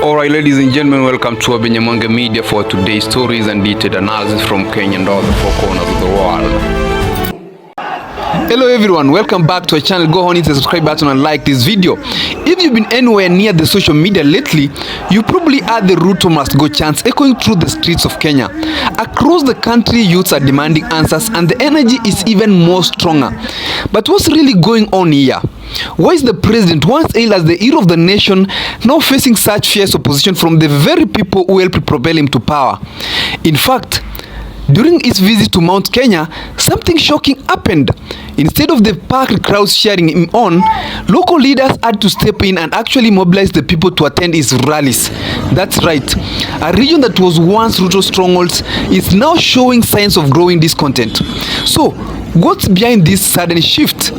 Alright, ladies and gentlemen, welcome to Abenyamonge Media for today's stories and detailed analysis from Kenya and all the four corners of the world. Hello everyone, welcome back to our channel. Go on, hit the subscribe button and like this video. If you've been anywhere near the social media lately, you probably heard the Ruto must go chants echoing through the streets of Kenya. Across the country, youths are demanding answers and the energy is even more stronger. But what's really going on here? Why is the president, once hailed as the hero of the nation, now facing such fierce opposition from the very people who helped propel him to power? In fact, during his visit to Mount Kenya, something shocking happened. Instead of the packed crowds cheering him on, local leaders had to step in and actually mobilize the people to attend his rallies. That's right, a region that was once Ruto's strongholds is now showing signs of growing discontent. So, what's behind this sudden shift?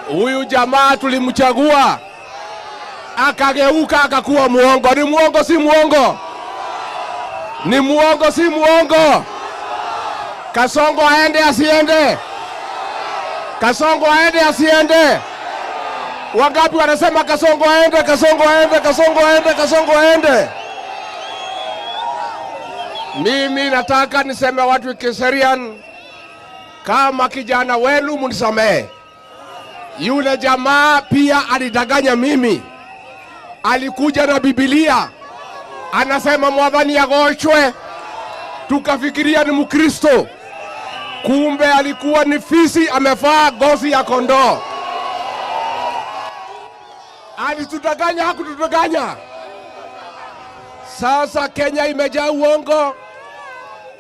Huyu jamaa tulimchagua akageuka akakuwa muongo. Ni muongo si muongo? Ni muongo si muongo? Kasongo aende asiende? Kasongo aende asiende? Wangapi wanasema Kasongo aende, Kasongo aende, Kasongo aende, Kasongo aende? Mimi nataka niseme watu Kiserian, kama kijana wenu munisamehe. Yule jamaa pia alidanganya mimi. Alikuja na Biblia, anasema Mwathani agochwe, tukafikiria ni Mkristo. Kumbe alikuwa ni fisi amevaa ngozi ya kondoo. Alitudanganya, hakutudanganya. Sasa Kenya imejaa uongo.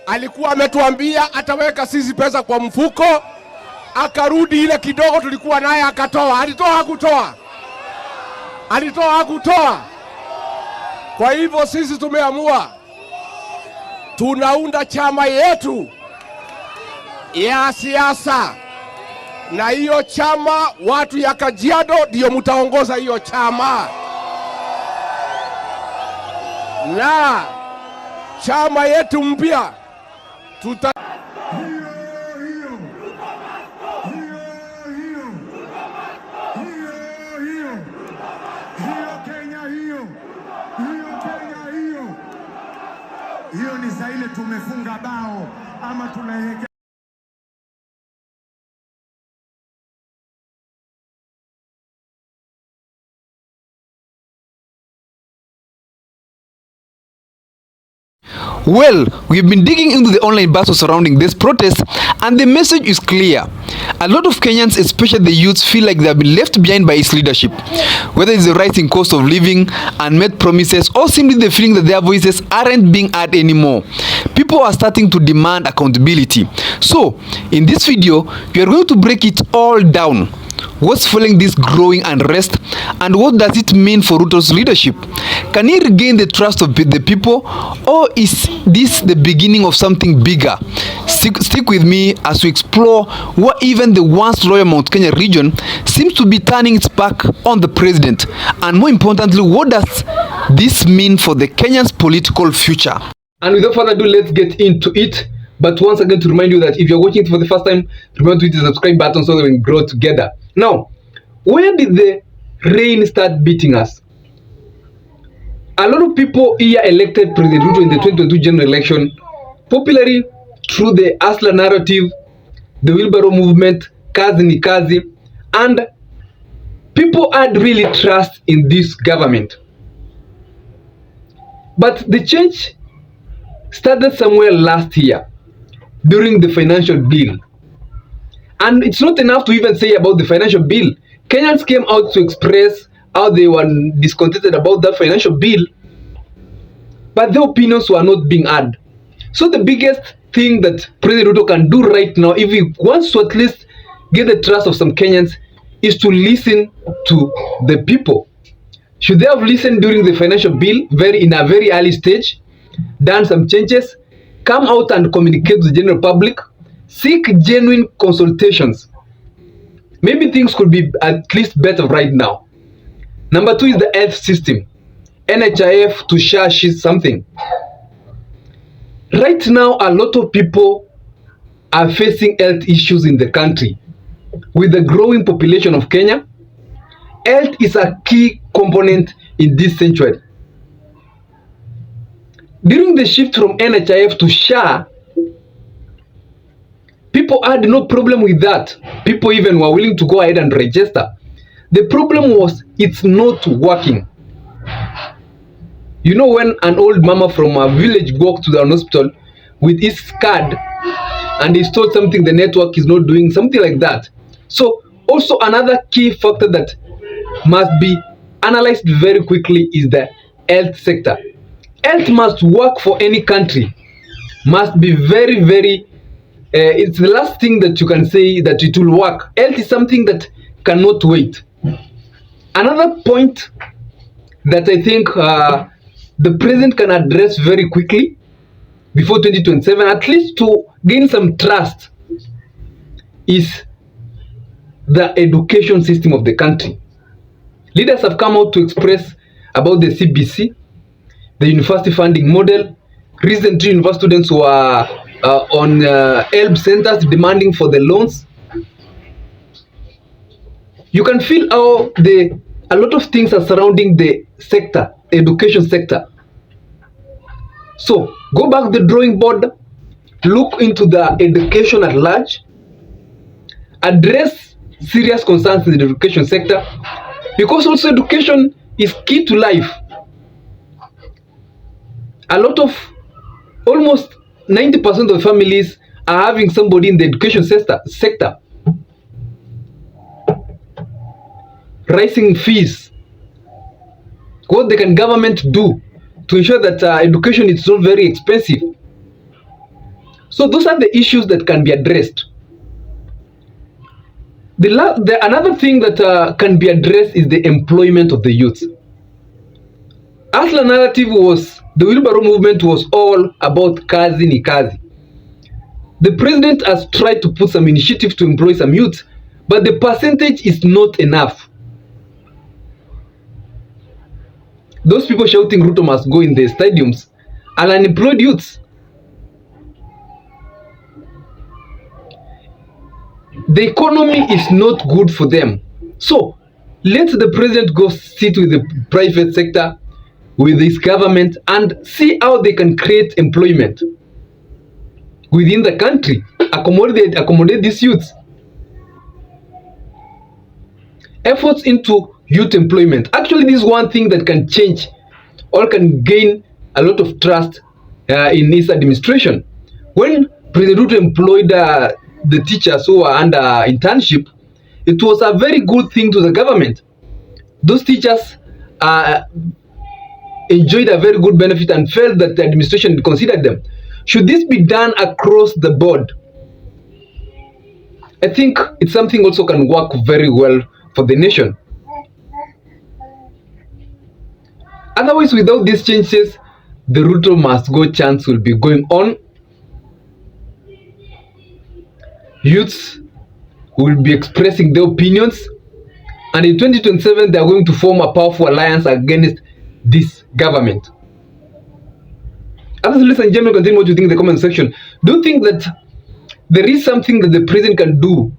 Alikuwa ametuambia ataweka sisi pesa kwa mfuko, akarudi ile kidogo tulikuwa naye akatoa. Alitoa hakutoa? Alitoa hakutoa? Kwa hivyo sisi tumeamua tunaunda chama yetu ya siasa, na hiyo chama watu ya Kajiado ndio mtaongoza hiyo chama. Na chama yetu mpya hiyo ni saa ile tumefunga bao ama tunaelekea. Well, we've been digging into the online battle surrounding this protest and the message is clear. A lot of Kenyans, especially the youths, feel like they have been left behind by his leadership. Whether it's the rising cost of living, unmet promises, or simply the feeling that their voices aren't being heard anymore, people are starting to demand accountability. So, in this video, we are going to break it all down. What's fueling this growing unrest, and what does it mean for Ruto's leadership? Can he regain the trust of the people, or is this the beginning of something bigger? Stick with me as we explore what even the once loyal Mount Kenya region seems to be turning its back on the president, and more importantly, what does this mean for the Kenyan's political future? And without further ado, let's get into it. But once again, to remind you that if you're watching it for the first time, remember to hit the subscribe button so that we can grow together. Now, where did the rain start beating us? A lot of people here elected President Ruto in the 2022 general election, popularly through the Asla narrative, the wheelbarrow movement, kazi ni kazi, and people had really trust in this government. But the change started somewhere last year during the financial bill. And it's not enough to even say about the financial bill. Kenyans came out to express how they were discontented about that financial bill, but their opinions were not being heard. So the biggest thing that President Ruto can do right now, if he wants to at least get the trust of some Kenyans, is to listen to the people. Should they have listened during the financial bill in a very early stage, done some changes, come out and communicate to the general public, seek genuine consultations, maybe things could be at least better right now. Number 2 is the health system. NHIF to SHA is something. Right now, a lot of people are facing health issues in the country. With the growing population of Kenya, health is a key component in this century. During the shift from NHIF to SHA, people had no problem with that. People even were willing to go ahead and register. The problem was it's not working. You know, when an old mama from a village walked to the hospital with his card and he's told something the network is not doing, something like that. So also another key factor that must be analyzed very quickly is the health sector. Health must work for any country. Must be very, very, it's the last thing that you can say that it will work. Health is something that cannot wait. Another point that I think the president can address very quickly before 2027, at least to gain some trust, is the education system of the country. Leaders have come out to express about the CBC, the university funding model. Recently, university students were on help centers demanding for the loans. You can feel how a lot of things are surrounding the sector, education sector. So go back to the drawing board, look into the education at large, address serious concerns in the education sector, because also education is key to life. A lot of, almost 90% of families are having somebody in the education sector. Rising fees. What can government do to ensure that education is not very expensive? So those are the issues that can be addressed. Another thing that can be addressed is the employment of the youth. As the narrative was, the wheelbarrow movement was all about kazi ni kazi. The president has tried to put some initiative to employ some youth, but the percentage is not enough. Those people shouting Ruto must go in the stadiums are unemployed youths. The economy is not good for them. So let the president go sit with the private sector, with his government, and see how they can create employment within the country, accommodate these youths. Efforts into youth employment. Actually, this is one thing that can change or can gain a lot of trust in his administration. When President Ruto employed the teachers who were under internship, it was a very good thing to the government. Those teachers enjoyed a very good benefit and felt that the administration considered them. Should this be done across the board? I think it's something also can work very well for the nation. Otherwise, without these changes, the Ruto must go chance will be going on. Youths will be expressing their opinions, and in 2027 they are going to form a powerful alliance against this government. Others, ladies and gentlemen, continue what you think in the comment section. Do you think that there is something that the president can do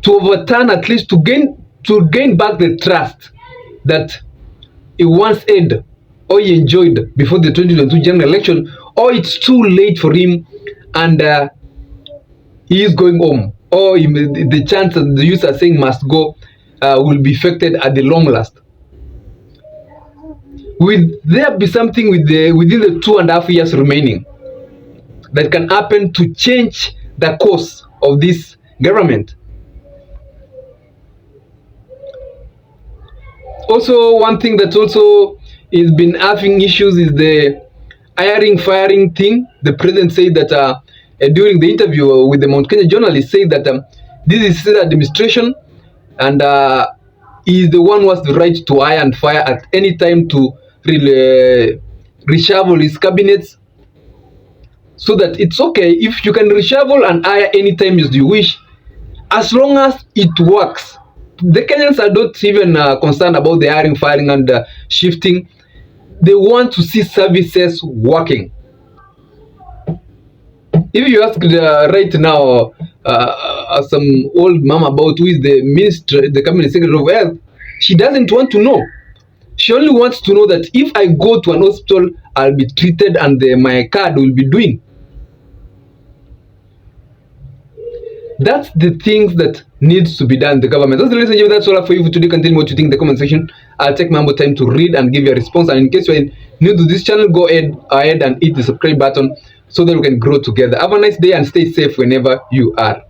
to overturn, at least to gain back the trust that he once had or he enjoyed before the 2022 general election, or it's too late for him and he is going home, or the chance that the youth are saying must go will be affected at the long last? Will there be something within the 2.5 years remaining that can happen to change the course of this government? Also, one thing that also has been having issues is the hiring firing thing. The president said that during the interview with the Mount Kenya journalist, said that this is his administration and he is the one who has the right to hire and fire at any time, to reshuffle his cabinets, so that it's okay if you can reshuffle and hire anytime as you wish, as long as it works. The Kenyans are not even concerned about the hiring, firing, and shifting. They want to see services working. If you ask right now some old mom about who is the minister, the cabinet secretary of health, she doesn't want to know. She only wants to know that if I go to an hospital, I'll be treated and my card will be doing. That's the things that needs to be done, the government. That's the reason. That's all for you for today. Continue what you think in the comment section. I'll take my time to read and give you a response. And in case you're new to this channel, go ahead and hit the subscribe button so that we can grow together. Have a nice day and stay safe whenever you are.